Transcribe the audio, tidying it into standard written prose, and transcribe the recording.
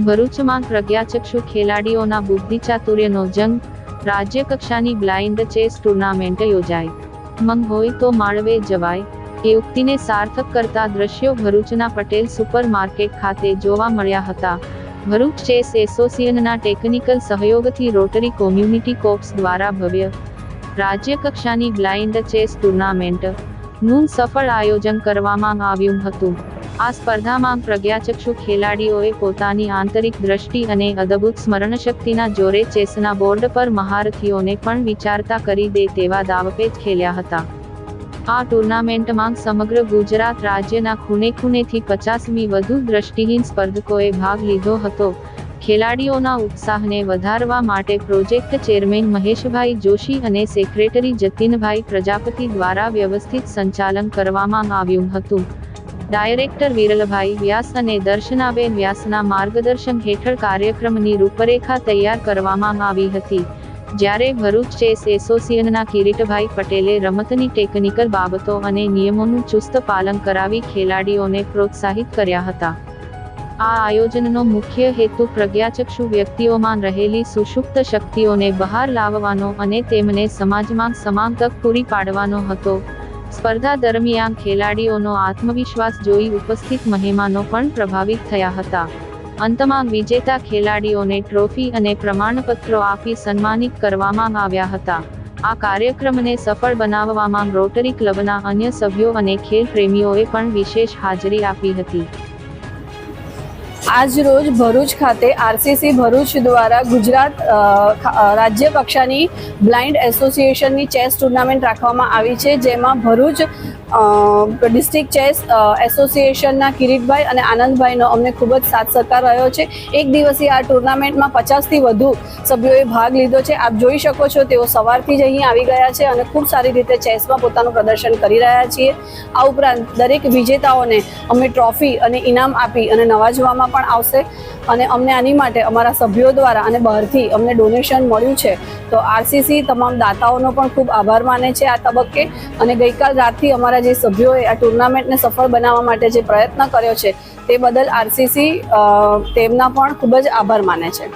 ભરૂચમાં પ્રજ્ઞાચક્ષુ ખેલાડીઓના બુદ્ધિચાતુર્યનો જંગ, રાજ્ય કક્ષાની બ્લાઇન્ડ ચેસ ટુર્નામેન્ટ યોજાઈ. મંગ હોય તો માળવે જવાય, એ ઉક્તિને સાર્થક કરતા દ્રશ્યો ભરૂચના પટેલ સુપર માર્કેટ ખાતે જોવા મળ્યા હતા. ભરૂચ ચેસ એસોસિએશનના ટેકનિકલ સહયોગથી રોટરી કોમ્યુનિટી કોર્પ્સ દ્વારા ભવ્ય રાજ્ય કક્ષાની બ્લાઇન્ડ ચેસ ટુર્નામેન્ટનું સફળ આયોજન કરવામાં આવ્યું હતું. આ સ્પર્ધામાં પ્રજ્ઞાચક્ષુ ખેલાડીઓએ પોતાની આંતરિક દ્રષ્ટિ અને અદ્ભુત સ્મરણશક્તિના જોરે ચેસના બોર્ડ પર મહારથીઓને પણ વિચારતા કરી દે તેવા દાવપેચ ખેલ્યા હતા. આ ટુર્નામેન્ટમાં સમગ્ર ગુજરાત રાજ્યના ખૂણે-ખૂણેથી 50મી વધુ દ્રષ્ટિહીન સ્પર્ધકોએ ભાગ લીધો હતો. ખેલાડીઓના ઉત્સાહને વધારવા માટે પ્રોજેક્ટ ચેરમેન મહેશભાઈ જોશી અને સેક્રેટરી જતીનભાઈ પ્રજાપતિ દ્વારા વ્યવસ્થિત સંચાલન કરવામાં આવ્યું હતું. ડાયરેક્ટર વિરલભાઈ વ્યાસ અને દર્શનાબેન વ્યાસના માર્ગદર્શન હેઠળ કાર્યક્રમની રૂપરેખા તૈયાર કરવામાં આવી હતી. જ્યારે ભરૂચ ચેસ એસોસિએશનના કિરીટભાઈ પટેલે રમતની ટેકનિકલ બાબતો અને નિયમોનું ચુસ્ત પાલન કરાવી ખેલાડીઓને પ્રોત્સાહિત કર્યા હતા. આ આયોજનનો મુખ્ય હેતુ પ્રજ્ઞાચક્ષુ વ્યક્તિઓમાં રહેલી સુષુપ્ત શક્તિઓને બહાર લાવવાનો અને તેમને સમાજમાં સમાન તક પૂરી પાડવાનો હતો. સ્પર્ધા દરમિયાન ખેલાડીઓનો આત્મવિશ્વાસ જોઈ ઉપસ્થિત મહેમાનો પણ પ્રભાવિત થયા હતા. અંતમાં વિજેતા ખેલાડીઓને ટ્રોફી અને પ્રમાણપત્રો આપી સન્માનિત કરવામાં આવ્યા હતા. આ કાર્યક્રમને સફળ બનાવવામાં રોટરી ક્લબના અન્ય સભ્યો અને ખેલ પ્રેમીઓએ પણ વિશેષ હાજરી આપી હતી. આજ રોજ ભરૂચ ખાતે આરસીસી ભરૂચ દ્વારા ગુજરાત રાજ્ય કક્ષાની બ્લાઇન્ડ એસોસિએશનની ચેસ ટુર્નામેન્ટ રાખવામાં આવી છે, જેમાં ભરૂચ ડિસ્ટ્રિક્ટ ચેસ એસોસિએશનના કિરીટભાઈ અને આનંદભાઈનો અમને ખૂબ જ સાથ સહકાર રહ્યો છે. એક દિવસીય આ ટુર્નામેન્ટમાં 50થી વધુ સભ્યોએ ભાગ લીધો છે. આપ જોઈ શકો છો, તેઓ સવારથી જ અહીં આવી ગયા છે અને ખૂબ સારી રીતે ચેસમાં પોતાનું પ્રદર્શન કરી રહ્યા છીએ. આ ઉપરાંત દરેક વિજેતાઓને અમે ટ્રોફી અને ઇનામ આપી અને નવાજવામાં પણ આવશે. અને અમને આની માટે અમારા સભ્યો દ્વારા અને બહારથી અમને ડોનેશન મળ્યું છે, તો આરસીસી તમામ દાતાઓનો પણ ખૂબ આભાર માને છે આ તબક્કે. અને ગઈકાલ રાતથી અમારા જે સભ્યોએ આ ટુર્નામેન્ટને સફળ બનાવવા માટે જે પ્રયત્ન કર્યો છે તે બદલ આરસીસી તેમના પણ ખૂબ જ આભાર માને છે.